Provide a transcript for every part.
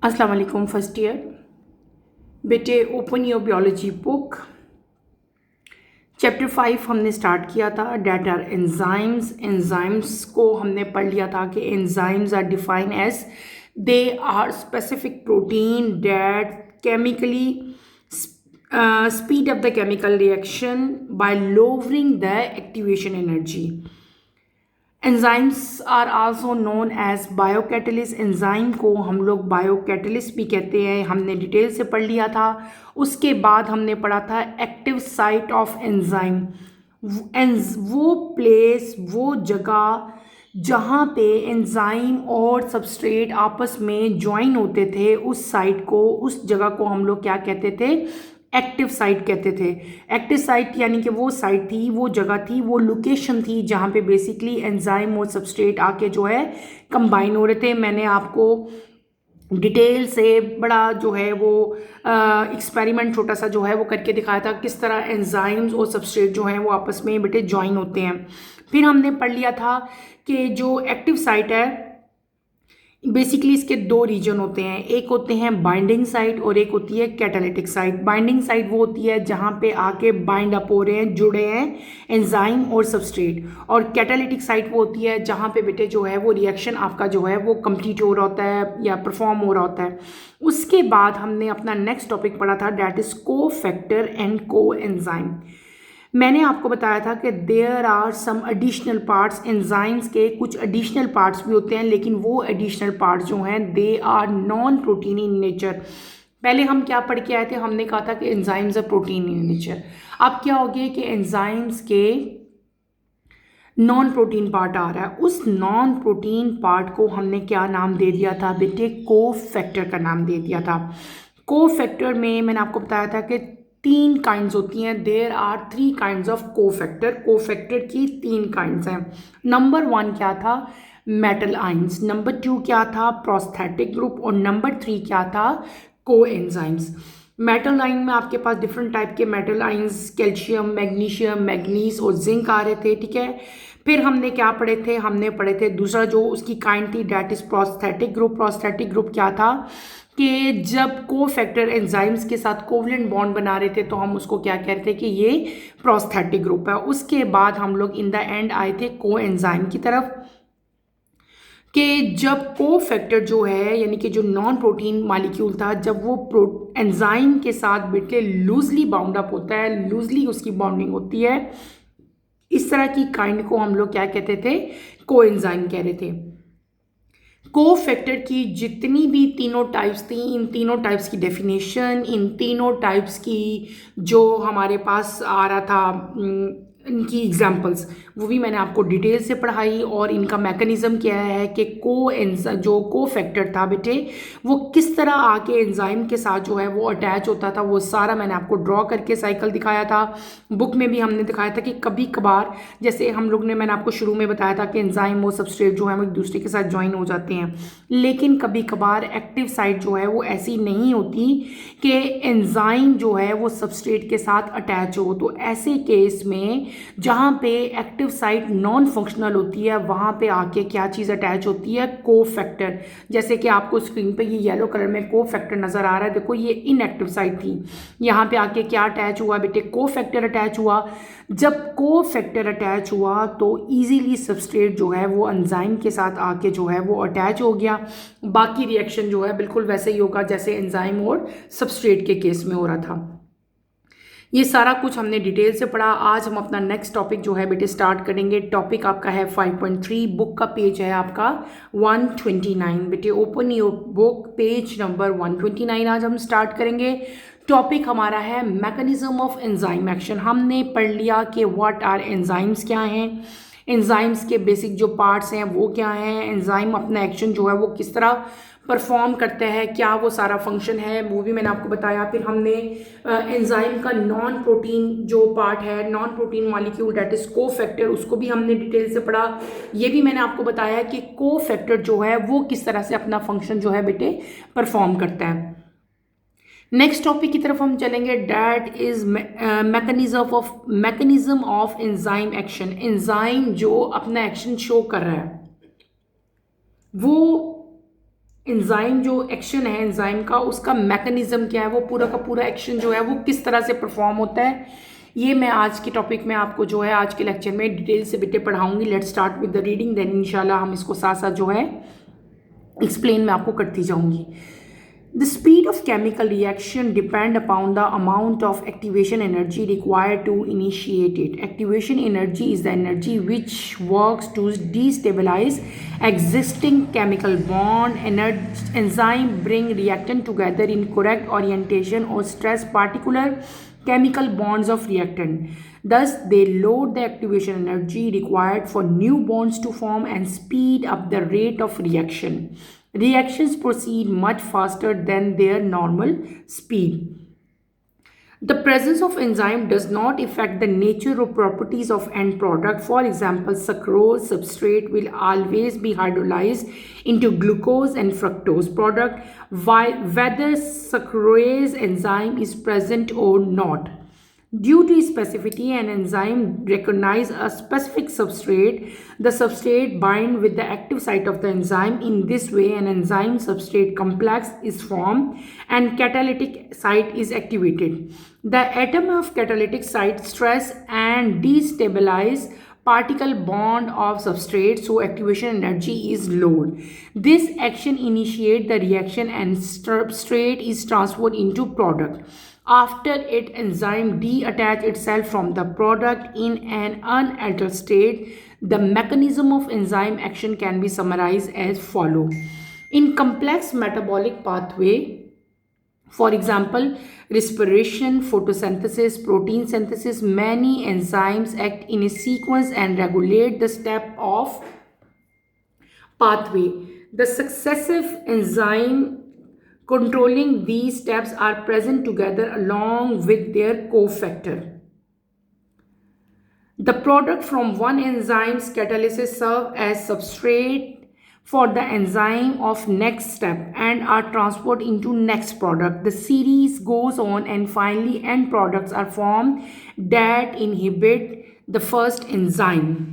अस्सलाम वालेकुम first year. बेटे open your biology book. Chapter 5 हमने स्टार्ट किया था, डेट आर एंजाइम्स। एंजाइम्स को हमने पढ़ लिया था कि enzymes are defined as they are specific protein that chemically speed up the chemical reaction by lowering the activation energy. Enzymes are also known as biocatalyst. Enzyme को हम लोग biocatalyst भी कहते हैं, हमने डिटेल से पढ़ लिया था। उसके बाद हमने पढ़ा था एक्टिव साइट ऑफ एंजाइम। वो प्लेस, वो जगह जहाँ पे एंजाइम और सबस्ट्रेट आपस में ज्वाइन होते थे, उस साइट को, उस जगह को हम लोग क्या कहते थे? एक्टिव साइट कहते थे। एक्टिव साइट यानी कि वो साइट थी, वो जगह थी, वो लोकेशन थी जहाँ पे बेसिकली एंजाइम और सबस्ट्रेट आके जो है कंबाइन हो रहे थे। मैंने आपको डिटेल से बड़ा जो है वो एक्सपेरिमेंट छोटा सा जो है वो करके दिखाया था, किस तरह एंजाइम्स और सबस्ट्रेट जो हैं वो आपस में बेटे ज्वाइन होते हैं। फिर हमने पढ़ लिया था कि जो एक्टिव साइट है बेसिकली इसके दो रीजन होते हैं, एक होते हैं बाइंडिंग साइट और एक होती है कैटालिटिक साइट। बाइंडिंग साइट वो होती है जहाँ पे आके बाइंड अप हो रहे हैं, जुड़े हैं एंजाइम और सबस्ट्रेट, और कैटालिटिक साइट वो होती है जहाँ पे बेटे जो है वो रिएक्शन आपका जो है वो कंप्लीट हो रहा होता है या परफॉर्म हो रहा होता है। उसके बाद हमने अपना नेक्स्ट टॉपिक पढ़ा था, that is cofactor and coenzyme. मैंने आपको बताया था कि there are some additional parts. Enzymes के कुछ एडिशनल पार्ट्स भी होते हैं, लेकिन वो एडिशनल पार्ट्स जो हैं they are non protein in nature. पहले हम क्या पढ़ के आए थे? हमने कहा था कि enzymes are protein in nature. अब क्या हो गया कि एंजाइम्स के नॉन प्रोटीन पार्ट आ रहा है। उस नॉन प्रोटीन पार्ट को हमने क्या नाम दे दिया था बेटे? को फैक्टर का नाम दे दिया था। को फैक्टर में मैंने आपको बताया था कि तीन काइंड्स होती हैं। There are 3 kinds of cofactor. Cofactor की 3 काइंड्स हैं। नंबर 1 क्या था? Metal ions. नंबर 2 क्या था? Prosthetic group. और नंबर 3 क्या था? को एंजाइम्स। मेटल आइन में आपके पास डिफरेंट टाइप के metal ions, calcium, magnesium, manganese और जिंक आ रहे थे, ठीक है। फिर हमने क्या पढ़े थे? हमने पढ़े थे दूसरा जो उसकी काइंड थी, that is prosthetic group. Prosthetic group क्या था कि जब को फैक्टर एंजाइम्स के साथ कोवलेंट बॉन्ड बना रहे थे तो हम उसको क्या कहते हैं कि ये प्रोस्थेटिक ग्रुप है। उसके बाद हम लोग इन द एंड आए थे को एंजाइम की तरफ, कि जब को फैक्टर जो है यानी कि जो नॉन प्रोटीन मालिक्यूल था, जब वो एंजाइम के साथ बेटे लूजली बाउंड अप होता है, लूजली उसकी बॉन्डिंग होती है, इस तरह की काइंड को हम लोग क्या कहते थे? को एंजाइम कह रहे थे। को फैक्टर की जितनी भी तीनों टाइप्स थी, इन तीनों टाइप्स की डेफिनेशन, इन तीनों टाइप्स की जो हमारे पास आ रहा था इनकी एग्जांपल्स, वो भी मैंने आपको डिटेल से पढ़ाई। और इनका मैकेनिज्म क्या है कि जो को फैक्टर था बेटे वो किस तरह आके एंजाइम के साथ जो है वो अटैच होता था, वो सारा मैंने आपको ड्रॉ करके साइकिल दिखाया था। बुक में भी हमने दिखाया था कि कभी कभार, जैसे हम लोग ने, मैंने आपको शुरू में बताया था कि एंजाइम और सबस्ट्रेट जो है वो एक दूसरे के साथ ज्वाइन हो जाते हैं, लेकिन कभी कभार एक्टिव साइट जो है वो ऐसी नहीं होती कि एंजाइम जो है वो सबस्ट्रेट के साथ अटैच हो। तो ऐसे केस में जहाँ पे एक्टिव साइट नॉन फंक्शनल होती है, वहाँ पे आके क्या चीज़ अटैच होती है? को फैक्टर। जैसे कि आपको स्क्रीन पे ये येलो कलर में को फैक्टर नज़र आ रहा है, देखो ये इनएक्टिव साइट थी, यहाँ पे आके क्या अटैच हुआ बेटे? को फैक्टर अटैच हुआ। जब को फैक्टर अटैच हुआ तो इजीली सबस्ट्रेट जो है वो एंजाइम के साथ आके जो है वो अटैच हो गया। बाकी रिएक्शन जो है बिल्कुल वैसे ही होगा जैसे एंजाइम और सबस्ट्रेट के केस में हो रहा था। ये सारा कुछ हमने डिटेल से पढ़ा। आज हम अपना नेक्स्ट टॉपिक जो है बेटे स्टार्ट करेंगे। टॉपिक आपका है 5.3। बुक का पेज है आपका 129। बेटे open your book, page number 129 आज हम स्टार्ट करेंगे। टॉपिक हमारा है मैकेनिज्म ऑफ एंजाइम एक्शन। हमने पढ़ लिया कि व्हाट आर एंजाइम्स क्या हैं, एंजाइम्स के बेसिक जो पार्ट्स हैं वो क्या हैं, एंजाइम अपना एक्शन जो है वो किस तरह परफॉर्म करता है, क्या वो सारा फंक्शन है, वो भी मैंने आपको बताया। फिर हमने एंजाइम का नॉन प्रोटीन जो पार्ट है, non protein molecule that is cofactor, उसको भी हमने डिटेल से पढ़ा। ये भी मैंने आपको बताया कि को फैक्टर जो है वो किस तरह से अपना फंक्शन जो है बेटे परफॉर्म करता है। नेक्स्ट टॉपिक की तरफ हम चलेंगे, that is mechanism of enzyme action. Enzyme जो अपना एक्शन शो कर रहा है वो एंजाइम जो एक्शन है एंजाइम का, उसका मैकेनिज्म क्या है, वो पूरा का पूरा एक्शन जो है वो किस तरह से परफॉर्म होता है, ये मैं आज के टॉपिक में आपको जो है आज के लेक्चर में डिटेल से बेटे पढ़ाऊंगी। Let's start with the reading, then इंशाल्लाह हम इसको साथ साथ जो है एक्सप्लेन मैं आपको करती जाऊंगी। The speed of chemical reaction depend upon the amount of activation energy required to initiate it. Activation energy is the energy which works to destabilize existing chemical bond. Enzyme bring reactant together in correct orientation or stress particular chemical bonds of reactant. Thus, they load the activation energy required for new bonds to form and speed up the rate of reaction. Reactions proceed much faster than their normal speed. The presence of enzyme does not affect the nature or properties of end product. For example, sucrose substrate will always be hydrolyzed into glucose and fructose product, whether sucrase enzyme is present or not. Due to specificity, an enzyme recognize a specific substrate. The substrate bind with the active site of the enzyme. In this way, an enzyme substrate complex is formed and catalytic site is activated. The atom of catalytic site stress and destabilize particle bond of substrate, so activation energy is low. This action initiate the reaction and substrate is transferred into product. After it, enzyme detach itself from the product in an unaltered state. The mechanism of enzyme action can be summarized as follow. In complex metabolic pathway, for example, respiration, photosynthesis, protein synthesis, many enzymes act in a sequence and regulate the step of pathway. The successive enzyme controlling these steps are present together along with their cofactor. The product from one enzyme's catalysis serve as substrate for the enzyme of next step and are transferred into next product. The series goes on and finally end products are formed that inhibit the first enzyme.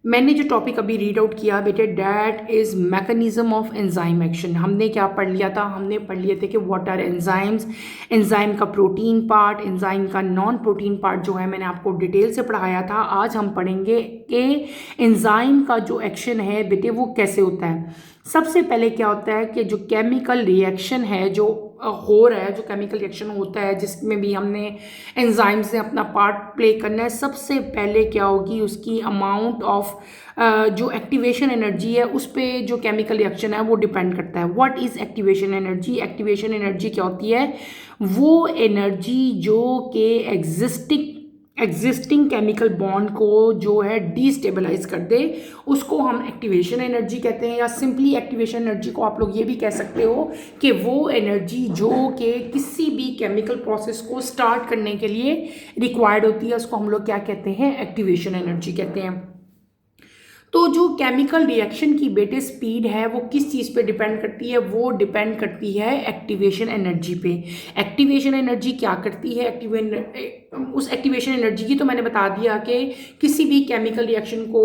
मैंने जो topic अभी read out किया बेटे, that is mechanism of enzyme action. हमने क्या पढ़ लिया था, हमने पढ़ लिए थे कि व्हाट आर एंजाइम्स, एंजाइम का प्रोटीन पार्ट, एंजाइम का नॉन प्रोटीन पार्ट जो है मैंने आपको डिटेल से पढ़ाया था। आज हम पढ़ेंगे कि एंजाइम का जो एक्शन है बेटे वो कैसे होता है। सबसे पहले क्या होता है कि जो केमिकल रिएक्शन है जो हो रहा है, जो केमिकल रिएक्शन होता है जिसमें भी हमने एंजाइम से अपना पार्ट प्ले करना है, सबसे पहले क्या होगी उसकी अमाउंट ऑफ जो एक्टिवेशन एनर्जी है उस पर जो केमिकल रिएक्शन है वो डिपेंड करता है। What is activation energy? Activation energy क्या होती है? वो एनर्जी जो कि एग्जिस्टिंग केमिकल बॉन्ड को जो है डिस्टेबलाइज कर दे, उसको हम एक्टिवेशन एनर्जी कहते हैं। या सिंपली एक्टिवेशन एनर्जी को आप लोग ये भी कह सकते हो कि वो एनर्जी जो कि किसी भी केमिकल प्रोसेस को स्टार्ट करने के लिए रिक्वायर्ड होती है, उसको हम लोग क्या कहते हैं? एक्टिवेशन एनर्जी कहते हैं। तो जो केमिकल रिएक्शन की बेटे स्पीड है वो किस चीज़ पे डिपेंड करती है? वो डिपेंड करती है एक्टिवेशन एनर्जी पे। एक्टिवेशन एनर्जी क्या करती है? उस एक्टिवेशन एनर्जी की तो मैंने बता दिया कि किसी भी केमिकल रिएक्शन को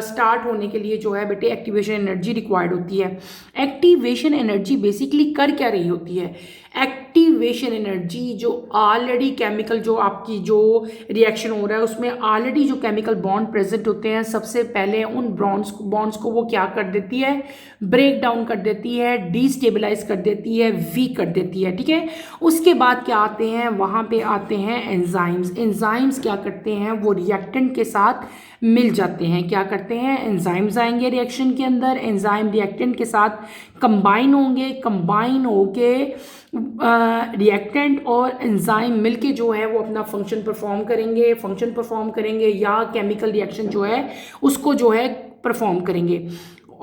स्टार्ट होने के लिए जो है बेटे एक्टिवेशन एनर्जी रिक्वायर्ड होती है। एक्टिवेशन एनर्जी बेसिकली कर क्या रही होती है? एक्टिवेशन एनर्जी जो ऑलरेडी केमिकल जो आपकी जो रिएक्शन हो रहा है उसमें ऑलरेडी जो केमिकल बॉन्ड प्रेजेंट होते हैं, सबसे पहले उन बॉन्ड्स को वो क्या कर देती है? ब्रेक डाउन कर देती है, डिस्टेबलाइज कर देती है, वीक कर देती है। ठीक है, उसके बाद क्या आते हैं? वहाँ पे आते हैं एंजाइम्स। एंजाइम्स क्या करते हैं? वो रिएक्टेंट के साथ मिल जाते हैं। क्या करते हैं? एंजाइम्स आएंगे रिएक्शन के अंदर, एंजाइम रिएक्टेंट के साथ कंबाइन होंगे, कंबाइन होके रिएक्टेंट और एंजाइम मिलके जो है वो अपना फंक्शन परफॉर्म करेंगे या केमिकल रिएक्शन जो है उसको जो है परफॉर्म करेंगे।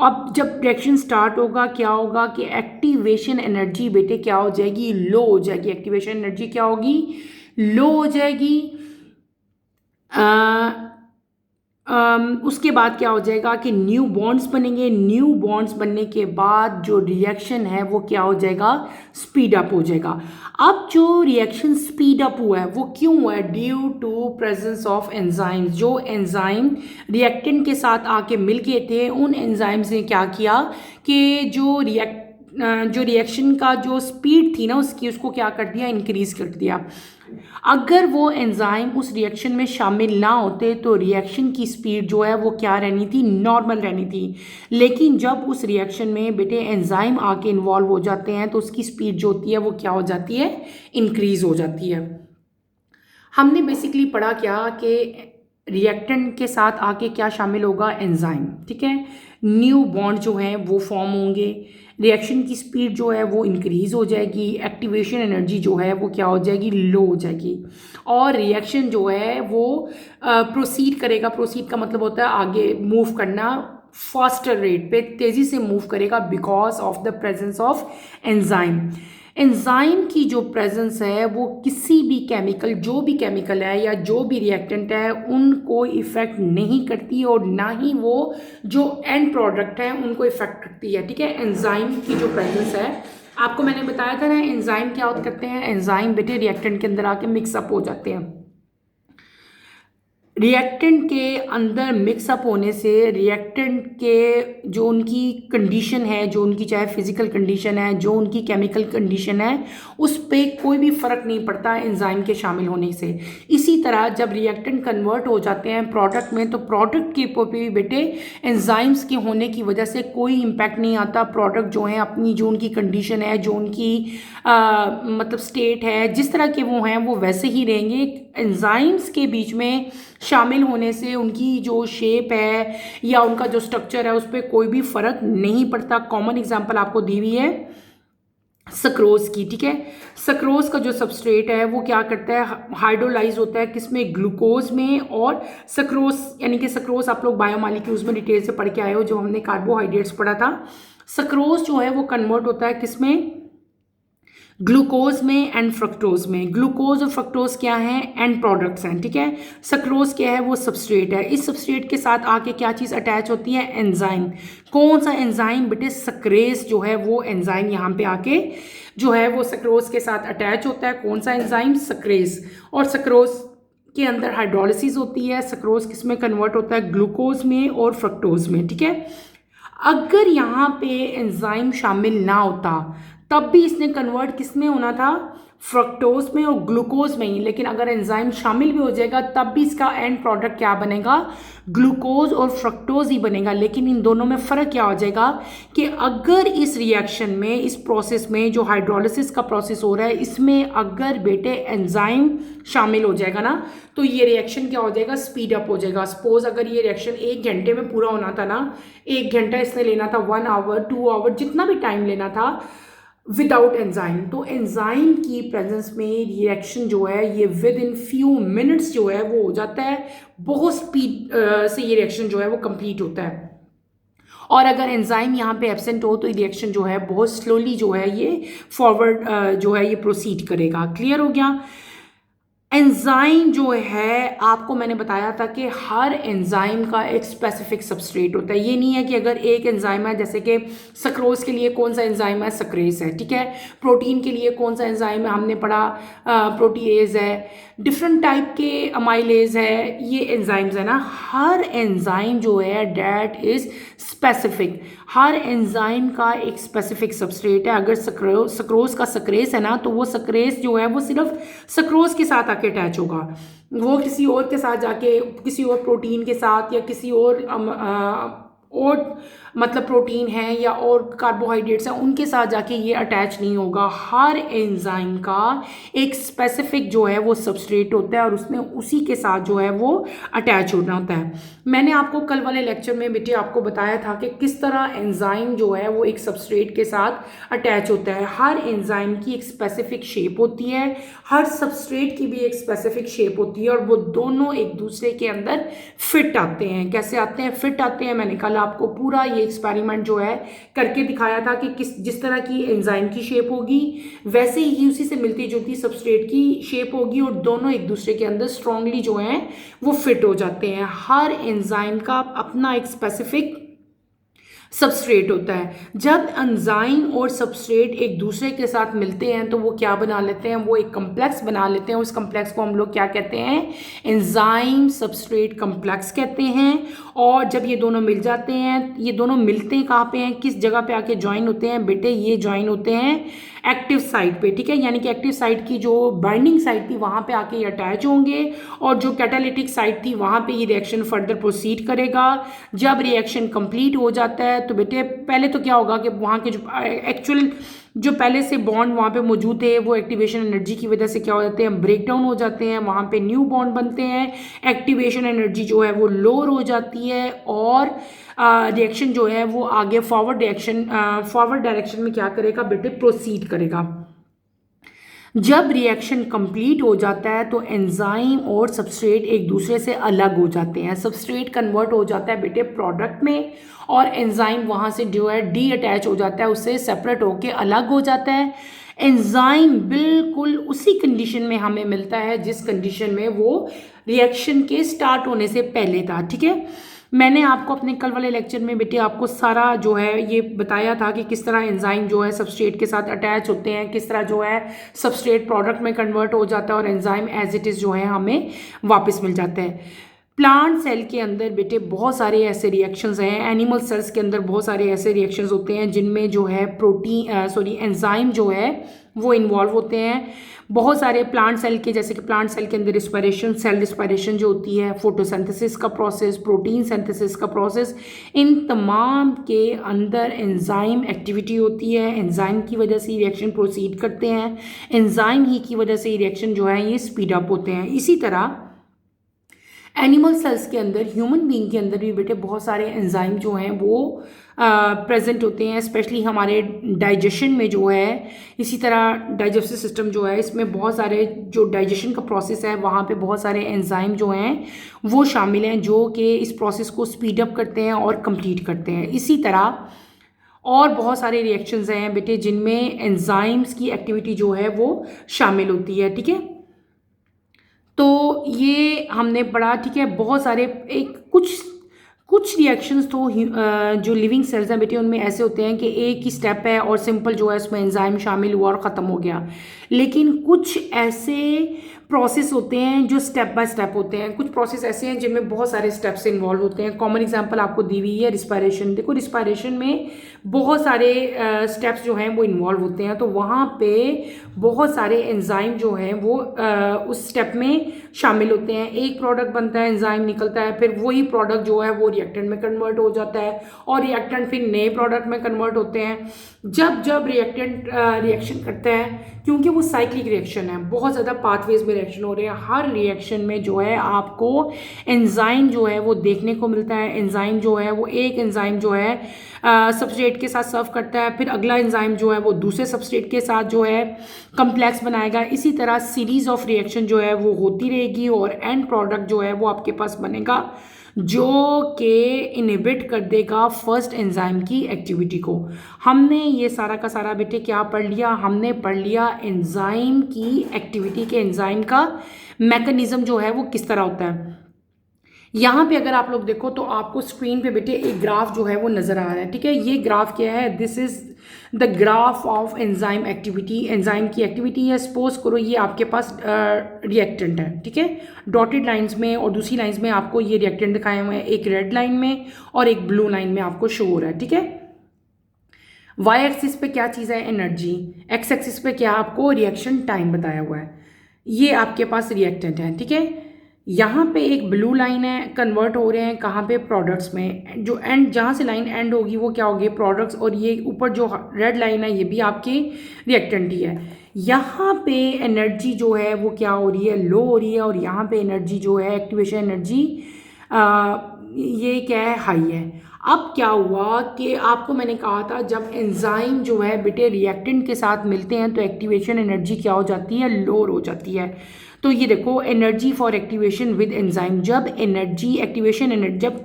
अब जब रिएक्शन स्टार्ट होगा क्या होगा कि एक्टिवेशन एनर्जी बेटे क्या हो जाएगी? लो हो जाएगी। एक्टिवेशन एनर्जी क्या होगी? लो हो जाएगी। उसके बाद क्या हो जाएगा कि न्यू बॉन्ड्स बनेंगे। न्यू बॉन्ड्स बनने के बाद जो रिएक्शन है वो क्या हो जाएगा, स्पीड अप हो जाएगा। अब जो रिएक्शन स्पीड अप हुआ है वो क्यों हुआ है, due to presence of enzymes. जो एंजाइम रिएक्टेंट के साथ आके मिल गए थे, उन एंजाइम्स ने क्या किया कि जो रिएक्शन का जो स्पीड थी ना उसकी, उसको क्या कर दिया, इंक्रीज कर दिया। अगर वो एंजाइम उस रिएक्शन में शामिल ना होते तो रिएक्शन की स्पीड जो है वो क्या रहनी थी, नॉर्मल रहनी थी। लेकिन जब उस रिएक्शन में बेटे एंजाइम आके इन्वॉल्व हो जाते हैं तो उसकी स्पीड जो होती है वो क्या हो जाती है, इंक्रीज हो जाती है। हमने बेसिकली पढ़ा क्या कि रिएक्टेंट के साथ आके क्या शामिल होगा, एंजाइम, ठीक है। न्यू बॉन्ड जो है वो फॉर्म होंगे, रिएक्शन की स्पीड जो है वो इंक्रीज हो जाएगी, एक्टिवेशन एनर्जी जो है वो क्या हो जाएगी, लो हो जाएगी, और रिएक्शन जो है वो प्रोसीड करेगा। प्रोसीड का मतलब होता है आगे मूव करना, फास्टर रेट पे तेज़ी से मूव करेगा, because of the presence of enzyme. Enzyme की जो प्रेजेंस है वो किसी भी केमिकल, जो भी केमिकल है या जो भी रिएक्टेंट है, उनको इफेक्ट नहीं करती और ना ही वो जो एंड प्रोडक्ट है उनको इफेक्ट करती है, ठीक है। एंजाइम की जो प्रेजेंस है, आपको मैंने बताया था ना एंजाइम क्या करते हैं, एंजाइम बेटे रिएक्टेंट के अंदर आके मिक्सअप हो जाते हैं। रिएक्टेंट के अंदर मिक्सअप होने से रिएक्टेंट के जो उनकी कंडीशन है, जो उनकी चाहे फिजिकल कंडीशन है, जो उनकी केमिकल कंडीशन है, उस पर कोई भी फ़र्क नहीं पड़ता एंजाइम के शामिल होने से। इसी तरह जब रिएक्टेंट कन्वर्ट हो जाते हैं प्रोडक्ट में, तो प्रोडक्ट के ऊपर भी बेटे एंजाइम्स के होने की वजह से कोई इम्पैक्ट नहीं आता। प्रोडक्ट जो है अपनी जो उनकी कंडीशन है, जो उनकी मतलब स्टेट है, जिस तरह के वो हैं वो वैसे ही रहेंगे। एंजाइम्स के बीच में शामिल होने से उनकी जो शेप है या उनका जो स्ट्रक्चर है उस पर कोई भी फ़र्क नहीं पड़ता। कॉमन एग्जांपल आपको दी हुई है सक्रोज की, ठीक है। सक्रोज का जो सबस्ट्रेट है वो क्या करता है, हाइड्रोलाइज होता है किसमें, ग्लूकोज में। और सक्रोज यानी कि सक्रोज आप लोग बायोमॉलिक्यूल्स में डिटेल से पढ़ के आए हो, जो हमने कार्बोहाइड्रेट्स पढ़ा था। सक्रोज जो है वो कन्वर्ट होता है किसमें, ग्लूकोज में एंड फ्रक्टोज में। ग्लूकोज और फ्रक्टोज क्या है, एंड प्रोडक्ट्स हैं, ठीक है। सक्रोज क्या है, वो सबस्ट्रेट है। इस सबस्ट्रेट के साथ आके क्या चीज़ अटैच होती है, एंजाइम। कौन सा एंजाइम बेटे, सक्रेज जो है वो एंजाइम यहाँ पे आके जो है वो सक्रोज के साथ अटैच होता है। कौन सा एंजाइम, सक्रेज। और सक्रोज के अंदर हाइड्रोलिसिस होती है। सक्रोज किस में कन्वर्ट होता है, ग्लूकोज में और फ्रक्टोज में, ठीक है। अगर यहाँ पे एंजाइम शामिल ना होता तब भी इसने कन्वर्ट किस में होना था, फ्रक्टोज में और ग्लूकोज में ही। लेकिन अगर एंजाइम शामिल भी हो जाएगा तब भी इसका एंड प्रोडक्ट क्या बनेगा, ग्लूकोज और फ्रक्टोज ही बनेगा। लेकिन इन दोनों में फ़र्क क्या हो जाएगा कि अगर इस रिएक्शन में, इस प्रोसेस में जो हाइड्रोलिसिस का प्रोसेस हो रहा है, इसमें अगर बेटे एंजाइम शामिल हो जाएगा ना, तो ये रिएक्शन क्या हो जाएगा, स्पीड अप हो जाएगा। सपोज अगर ये रिएक्शन 1 घंटे में पूरा होना था ना, 1 घंटा इसने लेना था, 1 आवर 2 आवर जितना भी टाइम लेना था विदाउट एंजाइम, तो एंजाइम की प्रेजेंस में रिएक्शन जो है ये विद इन फ्यू मिनट्स जो है वो हो जाता है। बहुत स्पीड से ये रिएक्शन जो है वो कंप्लीट होता है। और अगर एंजाइम यहाँ पे एब्सेंट हो तो रिएक्शन जो है बहुत स्लोली जो है ये फॉरवर्ड जो है ये प्रोसीड करेगा। क्लियर हो गया। एंजाइम जो है आपको मैंने बताया था कि हर एंजाइम का एक स्पेसिफिक सबस्ट्रेट होता है। ये नहीं है कि अगर एक एंजाइम है, जैसे कि सक्रोज के लिए कौन सा एंजाइम है, सक्रेज है, ठीक है। प्रोटीन के लिए कौन सा एंजाइम है, हमने पढ़ा प्रोटीएज है। डिफरेंट टाइप के अमाइलेज है, ये एंजाइम्स है ना। हर एंजाइम जो है that is specific. Her enzyme का एक स्पेसिफिक सबस्ट्रेट है। अगर सक्रोज का सक्रेज है ना, तो वो सक्रेज जो है वो सिर्फ सक्रोज के साथ आके अटैच होगा। वो किसी और के साथ जाके, किसी और प्रोटीन के साथ या किसी और मतलब प्रोटीन है या और कार्बोहाइड्रेट्स हैं उनके साथ जाके ये अटैच नहीं होगा। हर एंजाइम का एक स्पेसिफिक जो है वो सबस्ट्रेट होता है और उसमें उसी के साथ जो है वो अटैच होना होता है। मैंने आपको कल वाले लेक्चर में बेटे आपको बताया था कि किस तरह एंजाइम जो है वो एक सबस्ट्रेट के साथ अटैच होता है। हर एंजाइम की एक स्पेसिफिक शेप होती है, हर सबस्ट्रेट की भी एक स्पेसिफिक शेप होती है और वो दोनों एक दूसरे के अंदर फिट आते हैं। कैसे आते हैं, फिट आते हैं। मैंने कल आपको पूरा ये एक्सपेरिमेंट जो है करके दिखाया था कि जिस तरह की एंजाइम की शेप होगी वैसे ही उसी से मिलती जुलती सबस्ट्रेट की शेप होगी और दोनों एक दूसरे के अंदर स्ट्रांगली जो है वो फिट हो जाते हैं। हर एंजाइम का अपना एक स्पेसिफिक सबस्ट्रेट होता है। जब एंजाइम और सबस्ट्रेट एक दूसरे के साथ मिलते हैं तो वो क्या बना लेते हैं, वो एक कम्प्लेक्स बना लेते हैं। उस कम्प्लेक्स को हम लोग क्या कहते हैं, एंजाइम सबस्ट्रेट कम्प्लेक्स कहते हैं। और जब ये दोनों मिल जाते हैं, ये दोनों मिलते हैं कहाँ पे हैं, किस जगह पे आके ज्वाइन होते हैं बेटे, ये ज्वाइन होते हैं एक्टिव साइट पे, ठीक है। यानी कि एक्टिव साइट की जो बाइंडिंग साइट थी वहाँ पे आके ये अटैच होंगे और जो कैटालिटिक साइट थी वहाँ पे ये रिएक्शन फर्दर प्रोसीड करेगा। जब रिएक्शन कंप्लीट हो जाता है तो बेटे पहले तो क्या होगा कि वहाँ के जो एक्चुअल जो पहले से बॉन्ड वहाँ पे मौजूद थे वो एक्टिवेशन एनर्जी की वजह से क्या हो जाते हैं, ब्रेक डाउन हो जाते हैं, वहाँ पे न्यू बॉन्ड बनते हैं, एक्टिवेशन एनर्जी जो है वो लोअर हो जाती है और रिएक्शन जो है वो आगे फॉरवर्ड डायरेक्शन में क्या करेगा बेटे, प्रोसीड करेगा। जब रिएक्शन कंप्लीट हो जाता है तो एंजाइम और सबस्ट्रेट एक दूसरे से अलग हो जाते हैं। सबस्ट्रेट कन्वर्ट हो जाता है बेटे प्रोडक्ट में और एंजाइम वहाँ से जो है डी अटैच हो जाता है, उससे सेपरेट होके अलग हो जाता है। एंजाइम बिल्कुल उसी कंडीशन में हमें मिलता है जिस कंडीशन में वो रिएक्शन के स्टार्ट होने से पहले था, ठीक है। मैंने आपको अपने कल वाले लेक्चर में बेटे आपको सारा जो है ये बताया था कि किस तरह एंजाइम जो है सबस्ट्रेट के साथ अटैच होते हैं, किस तरह जो है सबस्ट्रेट प्रोडक्ट में कन्वर्ट हो जाता है और एंजाइम एज इट इज़ जो है हमें वापस मिल जाता है। प्लांट सेल के अंदर बेटे बहुत सारे ऐसे रिएक्शंस हैं, एनिमल सेल्स के अंदर बहुत सारे ऐसे रिएक्शंस होते हैं जिनमें जो है एंजाइम जो है वो इन्वॉल्व होते हैं। बहुत सारे प्लांट सेल के, जैसे कि प्लांट सेल के अंदर रिस्पायरेशन, सेल रिस्पायरेशन जो होती है, फोटोसिंथेसिस का प्रोसेस, प्रोटीन सिंथेसिस का प्रोसेस, इन तमाम के अंदर एंजाइम एक्टिविटी होती है। एंजाइम की वजह से रिएक्शन प्रोसीड करते हैं, एंजाइम ही की वजह से रिएक्शन जो है ये स्पीड अप होते हैं। इसी तरह एनिमल सेल्स के अंदर, ह्यूमन बीइंग के अंदर भी बेटे बहुत सारे एंजाइम जो हैं वो प्रेजेंट होते हैं, स्पेशली हमारे डाइजेशन में जो है। इसी तरह डाइजेस्टिव सिस्टम जो है इसमें बहुत सारे जो डाइजेशन का प्रोसेस है वहाँ पे बहुत सारे एंजाइम जो हैं वो शामिल हैं जो कि इस प्रोसेस को स्पीड अप करते हैं और कंप्लीट करते हैं। इसी तरह और बहुत सारे रिएक्शंस हैं बेटे जिनमें एंजाइम्स की एक्टिविटी जो है वो शामिल होती है, ठीक है। तो ये हमने पढ़ा, ठीक है। बहुत सारे कुछ रिएक्शंस तो जो लिविंग सेल्स हैं बेटे उनमें ऐसे होते हैं कि एक ही स्टेप है और सिंपल जो है उसमें एंजाइम शामिल हुआ और ख़त्म हो गया। लेकिन कुछ ऐसे प्रोसेस होते हैं जो स्टेप बाय स्टेप होते हैं, कुछ प्रोसेस ऐसे हैं जिनमें बहुत सारे स्टेप्स इन्वॉल्व होते हैं। कॉमन एग्जांपल आपको दी हुई है रिस्पायरेशन। देखो रिस्पायरेशन में बहुत सारे स्टेप्स जो हैं वो इन्वॉल्व होते हैं, तो वहाँ पे बहुत सारे एंजाइम जो हैं वो उस स्टेप में शामिल होते हैं। एक प्रोडक्ट बनता है, एंजाइम निकलता है, फिर वही प्रोडक्ट जो है वो रिएक्टेंट में कन्वर्ट हो जाता है और रिएक्टेंट फिर नए प्रोडक्ट में कन्वर्ट होते हैं। जब रिएक्टेंट रिएक्शन करता है, क्योंकि वो साइक्लिक रिएक्शन है, बहुत ज़्यादा पाथवेज में रिएक्शन हो रहे हैं, हर रिएक्शन में जो है आपको एंजाइम जो है वो देखने को मिलता है। एंजाइम जो है वो एक एंजाइम जो है सबस्ट्रेट के साथ सर्व करता है, फिर अगला एंजाइम जो है वो दूसरे सबस्ट्रेट के साथ जो है कम्प्लेक्स बनाएगा। इसी तरह सीरीज ऑफ रिएक्शन जो है वो होती रहेगी और एंड प्रोडक्ट जो है वो आपके पास बनेगा जो कि इनहिबिट कर देगा फर्स्ट एंजाइम की एक्टिविटी को। हमने ये सारा का सारा बेटे क्या पढ़ लिया, हमने पढ़ लिया एंजाइम की एक्टिविटी के, एंजाइम का मैकेनिज्म जो है वो किस तरह होता है। यहाँ पे अगर आप लोग देखो तो आपको स्क्रीन पे बेटे एक ग्राफ जो है वो नज़र आ रहा है, ठीक है। ये ग्राफ क्या है, this is the graph of enzyme activity. Enzyme की एक्टिविटी है, सपोज करो ये आपके पास रिएक्टेंट है, ठीक है, डॉटेड लाइंस में, और दूसरी लाइंस में आपको ये रिएक्टेंट दिखाए हुए हैं, एक रेड लाइन में और एक ब्लू लाइन में आपको शो हो रहा है, ठीक है। वाई एक्सिस पे क्या चीज़ है, एनर्जी। एक्स एक्सिस पे क्या आपको रिएक्शन टाइम बताया हुआ है। ये आपके पास रिएक्टेंट है, ठीक है। यहाँ पे एक ब्लू लाइन है, कन्वर्ट हो रहे हैं कहाँ पे, प्रोडक्ट्स में। जो एंड जहाँ से लाइन एंड होगी वो क्या होगी, प्रोडक्ट्स, और ये ऊपर जो रेड लाइन है ये भी आपकी रिएक्टेंट ही है। यहाँ पे एनर्जी जो है वो क्या हो रही है, लो हो रही है, और यहाँ पे एनर्जी जो है एक्टिवेशन एनर्जी ये क्या है, हाई है। अब क्या हुआ कि आपको मैंने कहा था जब एंजाइम जो है बेटे रिएक्टेंट के साथ मिलते हैं तो एक्टिवेशन एनर्जी क्या हो जाती है, लोअर हो जाती है। तो ये देखो energy for activation with enzyme, जब एनर्जी एक्टिवेशन एनर्जी, जब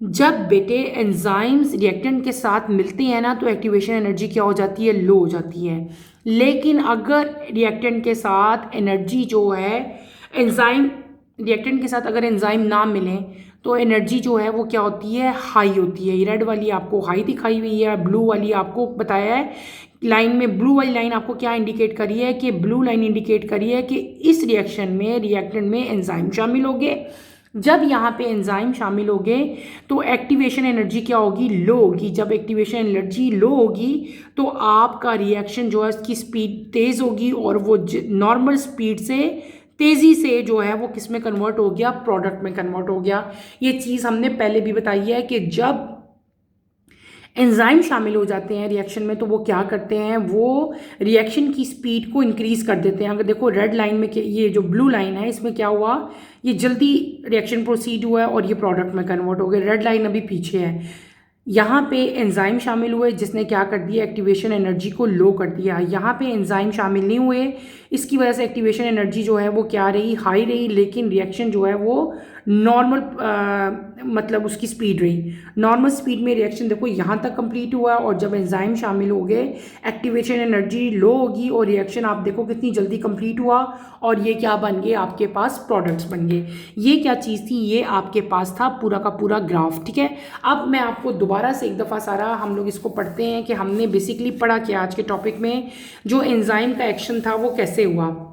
जब बेटे एंजाइम्स रिएक्टेंट के साथ मिलते हैं ना तो एक्टिवेशन एनर्जी क्या हो जाती है, लो हो जाती है। लेकिन अगर रिएक्टेंट के साथ एनर्जी जो है एंजाइम रिएक्टेंट के साथ अगर एंजाइम ना मिलें तो एनर्जी जो है वो क्या होती है, हाई होती है। ये रेड वाली आपको हाई दिखाई हुई है, ब्लू वाली आपको बताया है लाइन में, ब्लू वाली लाइन आपको क्या इंडिकेट करी है कि ब्लू लाइन इंडिकेट करी है कि इस रिएक्शन में रिएक्टेंट में एंजाइम शामिल हो गए। जब यहाँ पे एंजाइम शामिल हो गए तो एक्टिवेशन एनर्जी क्या होगी, लो होगी। जब एक्टिवेशन एनर्जी लो होगी तो आपका रिएक्शन जो है उसकी स्पीड तेज़ होगी और वो नॉर्मल स्पीड से तेज़ी से जो है वो किस में कन्वर्ट हो गया, प्रोडक्ट में कन्वर्ट हो गया। ये चीज़ हमने पहले भी बताई है कि जब एंजाइम शामिल हो जाते हैं रिएक्शन में तो वो क्या करते हैं, वो रिएक्शन की स्पीड को इंक्रीज़ कर देते हैं। अगर देखो रेड लाइन में ये जो ब्लू लाइन है इसमें क्या हुआ, ये जल्दी रिएक्शन प्रोसीड हुआ है और ये प्रोडक्ट में कन्वर्ट हो गया। रेड लाइन अभी पीछे है। यहाँ पे एंजाइम शामिल हुए जिसने क्या कर दिया, एक्टिवेशन एनर्जी को लो कर दिया। यहाँ पे एंजाइम शामिल नहीं हुए, इसकी वजह से एक्टिवेशन एनर्जी जो है वो क्या रही, हाई रही, लेकिन रिएक्शन जो है वो नॉर्मल मतलब उसकी स्पीड रही। नॉर्मल स्पीड में रिएक्शन देखो यहाँ तक कंप्लीट हुआ और जब एंजाइम शामिल हो गए एक्टिवेशन एनर्जी लो होगी और रिएक्शन आप देखो कितनी जल्दी कंप्लीट हुआ और ये क्या बन गए, आपके पास प्रोडक्ट्स बन गए। ये क्या चीज़ थी, ये आपके पास था पूरा का पूरा ग्राफ। ठीक है, अब मैं आपको दोबारा से एक दफ़ा सारा हम लोग इसको पढ़ते हैं कि हमने बेसिकली पढ़ा क्या आज के टॉपिक में। जो एंजाइम का एक्शन था वो कैसे हुआ,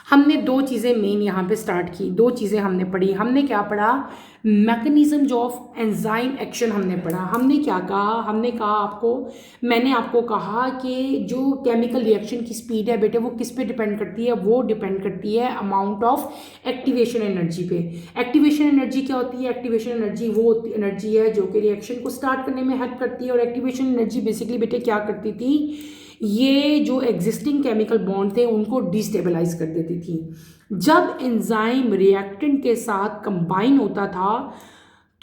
हमने दो चीज़ें मेन यहाँ पे स्टार्ट की, दो चीज़ें हमने पढ़ी। हमने क्या पढ़ा, मैकेनिज्म्स ऑफ एंजाइम एक्शन हमने पढ़ा। हमने क्या कहा, हमने कहा आपको, मैंने आपको कहा कि जो केमिकल रिएक्शन की स्पीड है बेटे वो किस पे डिपेंड करती है, वो डिपेंड करती है अमाउंट ऑफ एक्टिवेशन एनर्जी पे। एक्टिवेशन एनर्जी क्या होती है, एक्टिवेशन एनर्जी वो एनर्जी है जो कि रिएक्शन को स्टार्ट करने में हेल्प करती है। और एक्टिवेशन एनर्जी बेसिकली बेटे क्या करती थी, ये जो एग्जिस्टिंग केमिकल बॉन्ड थे उनको डिस्टेबलाइज कर देती थी। जब एंजाइम रिएक्टेंट के साथ कंबाइन होता था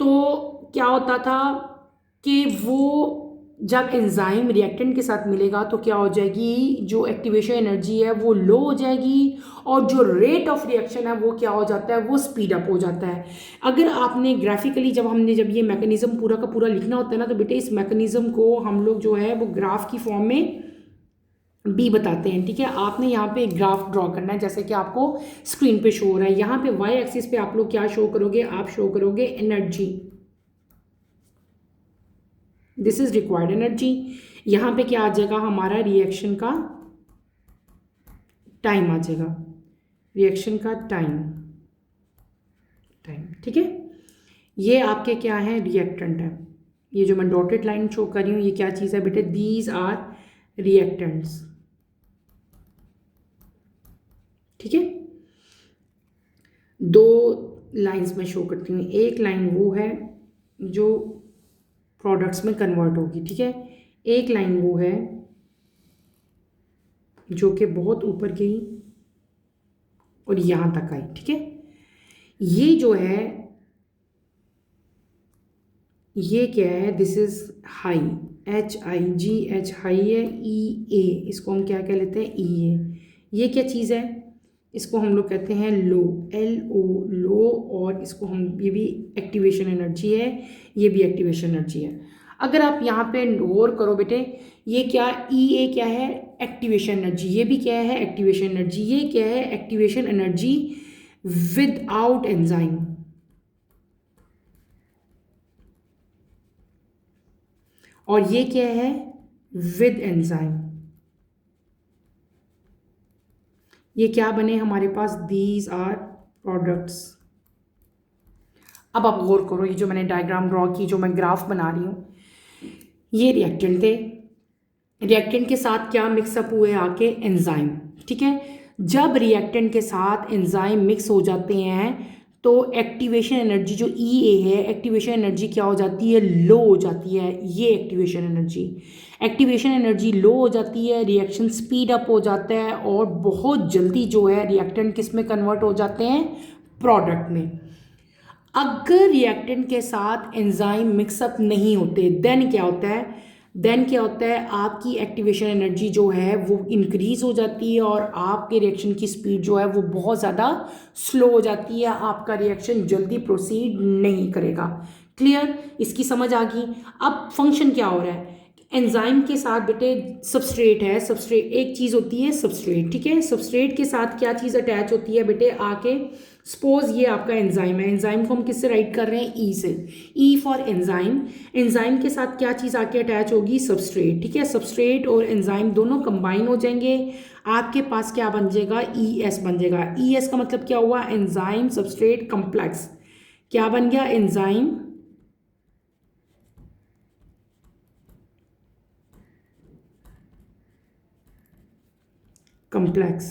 तो क्या होता था कि वो जब एंजाइम रिएक्टेंट के साथ मिलेगा तो क्या हो जाएगी, जो एक्टिवेशन एनर्जी है वो लो हो जाएगी और जो रेट ऑफ रिएक्शन है वो क्या हो जाता है, वो स्पीड अप हो जाता है। अगर आपने ग्राफिकली जब ये मैकेनिज्म पूरा का पूरा लिखना होता है ना तो बेटे इस मैकेनिज्म को हम लोग जो है वो ग्राफ की फॉर्म में भी बताते हैं। ठीक है, आपने यहाँ पे एक ग्राफ ड्रॉ करना है जैसे कि आपको स्क्रीन पे शो हो रहा है। यहाँ पे वाई एक्सिस पे आप लोग क्या शो करोगे, आप शो करोगे energy, this is required energy. यहाँ पे क्या आ जाएगा, हमारा रिएक्शन का टाइम आ जाएगा, रिएक्शन का टाइम। ठीक है, ये आपके क्या है, रिएक्टेंट है। ये जो मैं डॉटेड लाइन शो कर रही हूँ ये क्या चीज़ है बेटे, दीज आर रिएक्टेंट्स। ठीक है, दो लाइंस में शो करती हूँ, एक लाइन वो है जो प्रोडक्ट्स में कन्वर्ट होगी। ठीक है, एक लाइन वो है जो कि बहुत ऊपर गई और यहाँ तक आई। ठीक है, ये जो है ये क्या है, this is high, HIGH high है, EA इसको हम क्या कह लेते हैं, EA। ये क्या चीज़ है, इसको हम लोग कहते हैं लो, LO लो। और इसको हम, ये भी एक्टिवेशन एनर्जी है, ये भी एक्टिवेशन एनर्जी है। अगर आप यहाँ पे गौर करो बेटे, ये क्या, EA क्या है, एक्टिवेशन एनर्जी, ये भी क्या है, एक्टिवेशन एनर्जी। ये क्या है, एक्टिवेशन एनर्जी विदाउट एंजाइम। और ये क्या है, विद एंजाइम। ये क्या बने हमारे पास, दीज आर प्रोडक्ट्स। अब आप गौर करो, ये जो मैंने डायग्राम ड्रॉ की, जो मैं ग्राफ बना रही हूँ, ये रिएक्टेंट थे, रिएक्टेंट के साथ क्या मिक्सअप हुए, आके एंजाइम। ठीक है, जब रिएक्टेंट के साथ एंजाइम मिक्स हो जाते हैं तो एक्टिवेशन एनर्जी जो EA है, एक्टिवेशन एनर्जी क्या हो जाती है, लो हो जाती है। ये एक्टिवेशन एनर्जी लो हो जाती है, रिएक्शन स्पीड अप हो जाता है और बहुत जल्दी जो है रिएक्टेंट किस में कन्वर्ट हो जाते हैं, प्रोडक्ट में। अगर रिएक्टेंट के साथ एंजाइम मिक्सअप नहीं होते देन क्या होता है, आपकी एक्टिवेशन एनर्जी जो है वो इंक्रीज़ हो जाती है और आपके रिएक्शन की स्पीड जो है वो बहुत ज़्यादा स्लो हो जाती है, आपका रिएक्शन जल्दी प्रोसीड नहीं करेगा। क्लियर, इसकी समझ आ गई। अब फंक्शन क्या हो रहा है, एंजाइम के साथ बेटे सबस्ट्रेट है, सबस्ट्रेट एक चीज़ होती है सबस्ट्रेट, ठीक है। सबस्ट्रेट के साथ क्या चीज़ अटैच होती है बेटे आके, सपोज ये आपका एंजाइम है, एंजाइम को हम किससे राइट कर रहे हैं, ई से, ई फॉर एंजाइम। एंजाइम के साथ क्या चीज़ आके अटैच होगी, सबस्ट्रेट, ठीक है। सबस्ट्रेट और एंजाइम दोनों कंबाइन हो जाएंगे, आपके पास क्या बन जाएगा, ई एस बन जाएगा। ई एस का मतलब क्या हुआ, एंजाइम सबस्ट्रेट कम्प्लेक्स। क्या बन गया, एंजाइम कम्प्लेक्स,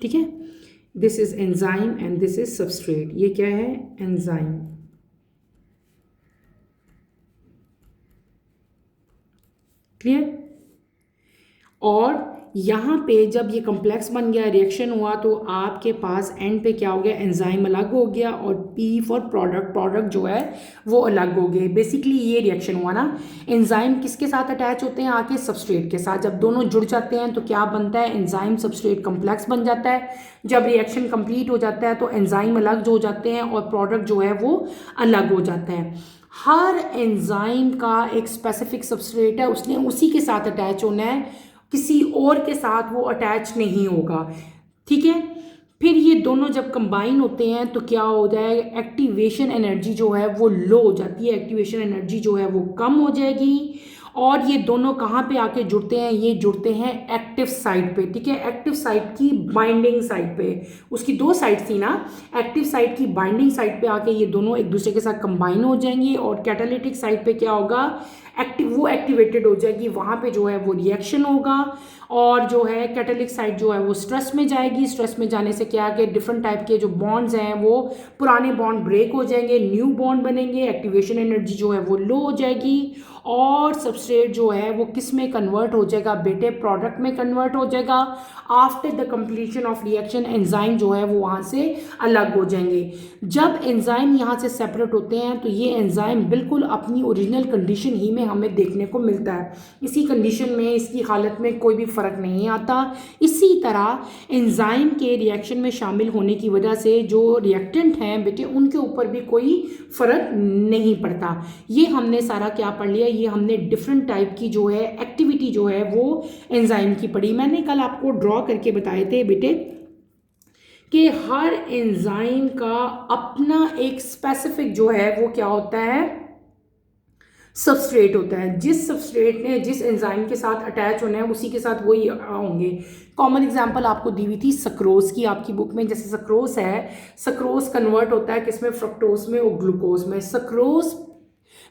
ठीक है। This is enzyme and this is substrate, ये क्या है, एंजाइम। क्लियर। और यहाँ पे जब ये कम्प्लेक्स बन गया, रिएक्शन हुआ, तो आपके पास एंड पे क्या हो गया, एंजाइम अलग हो गया और पी फॉर प्रोडक्ट, प्रोडक्ट जो है वो अलग हो गए। बेसिकली ये रिएक्शन हुआ ना, एंजाइम किसके साथ अटैच होते हैं, आके सबस्ट्रेट के साथ। जब दोनों जुड़ जाते हैं तो क्या बनता है, एंजाइम सबस्ट्रेट कम्प्लेक्स बन जाता है। जब रिएक्शन कंप्लीट हो जाता है तो एंजाइम अलग जो हो जाते हैं और प्रोडक्ट जो है वो अलग हो जाता है। हर एंजाइम का एक स्पेसिफिक सबस्ट्रेट है, उसने उसी के साथ अटैच होना है, किसी और के साथ वो अटैच नहीं होगा, ठीक है। फिर ये दोनों जब कंबाइन होते हैं तो क्या हो जाएगा, एक्टिवेशन एनर्जी जो है वो लो हो जाती है, एक्टिवेशन एनर्जी जो है वो कम हो जाएगी। और ये दोनों कहाँ पे आके जुड़ते हैं, ये जुड़ते हैं एक्टिव साइट पे, ठीक है। एक्टिव साइट की बाइंडिंग साइट पे, उसकी दो साइड थी ना, एक्टिव साइट की बाइंडिंग साइट पे आके ये दोनों एक दूसरे के साथ कंबाइन हो जाएंगे। और कैटालिटिक साइट पे क्या होगा, वो एक्टिवेटेड हो जाएगी, वहाँ पे जो है वो रिएक्शन होगा। और जो है कैटालिटिक साइट जो है वो स्ट्रेस में जाएगी, स्ट्रेस में जाने से क्या है कि डिफरेंट टाइप के जो बॉन्ड्स हैं वो पुराने बॉन्ड ब्रेक हो जाएंगे, न्यू बॉन्ड बनेंगे, एक्टिवेशन एनर्जी जो है वो लो हो जाएगी। और सबस्ट्रेट जो है वो किस में कन्वर्ट हो जाएगा बेटे, प्रोडक्ट में कन्वर्ट हो जाएगा। After the completion of reaction enzyme जो है वो वहाँ से अलग हो जाएंगे। जब एंजाइम यहाँ से सेपरेट होते हैं तो ये एंजाइम बिल्कुल अपनी ओरिजिनल कंडीशन ही में हमें देखने को मिलता है, इसी कंडीशन में, इसकी हालत में कोई भी फ़र्क नहीं आता। इसी तरह एंजाइम के रिएक्शन में शामिल होने की वजह से जो रिएक्टेंट हैं बेटे उनके ऊपर भी कोई फ़र्क नहीं पड़ता। ये हमने सारा क्या पढ़ लिया, ये हमने डिफरेंट टाइप की जो है एक्टिविटी जो है वो एंजाइम की पढ़ी। मैंने कल आपको ड्रॉ करके बताए थे बेटे कि हर एंजाइम का अपना एक स्पेसिफिक जो है वो क्या होता है, सबस्ट्रेट होता है। जिस सबस्ट्रेट ने जिस एंजाइम के साथ अटैच होना है उसी के साथ वही होंगे। कॉमन एग्जांपल आपको दी हुई थी सक्रोज की आपकी बुक में, जैसे सक्रोज है, सक्रोज कन्वर्ट होता है किसमें, फ्रक्टोज में और ग्लूकोज में। सक्रोज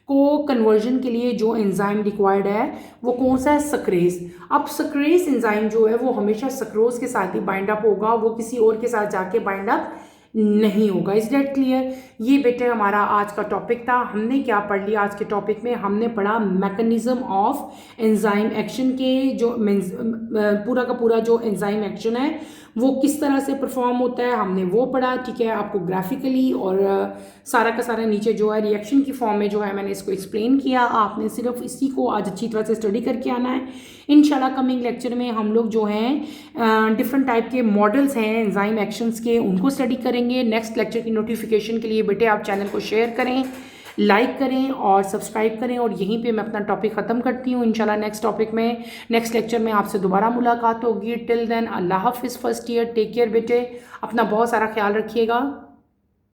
को कन्वर्जन के लिए जो एंजाइम रिक्वायर्ड है वो कौन सा है, सक्रेज। अब सक्रेज एंजाइम जो है वो हमेशा सक्रोज के साथ ही बाइंड अप होगा, वो किसी और के साथ जाके बाइंड अप नहीं होगा। Is that clear. ये बेटे हमारा आज का टॉपिक था। हमने क्या पढ़ लिया आज के टॉपिक में, हमने पढ़ा मैकेनिज्म ऑफ एंजाइम एक्शन के, जो पूरा का पूरा जो एंजाइम एक्शन है वो किस तरह से परफॉर्म होता है हमने वो पढ़ा, ठीक है। आपको ग्राफिकली और सारा का सारा नीचे जो है रिएक्शन की फॉर्म में जो है मैंने इसको एक्सप्लेन किया। आपने सिर्फ इसी को आज अच्छी तरह से स्टडी करके आना है। इंशाल्लाह कमिंग लेक्चर में हम लोग जो हैं डिफरेंट टाइप के मॉडल्स हैं एंजाइम एक्शंस के, उनको स्टडी करेंगे। नेक्स्ट लेक्चर की नोटिफिकेशन के लिए बेटे आप चैनल को शेयर करें, लाइक करें और सब्सक्राइब करें। और यहीं पे मैं अपना टॉपिक ख़त्म करती हूँ। इंशाल्लाह नेक्स्ट टॉपिक में, नेक्स्ट लेक्चर में आपसे दोबारा मुलाकात होगी। टिल देन अल्लाह हाफिज़। फर्स्ट ईयर टेक केयर बेटे, अपना बहुत सारा ख्याल रखिएगा।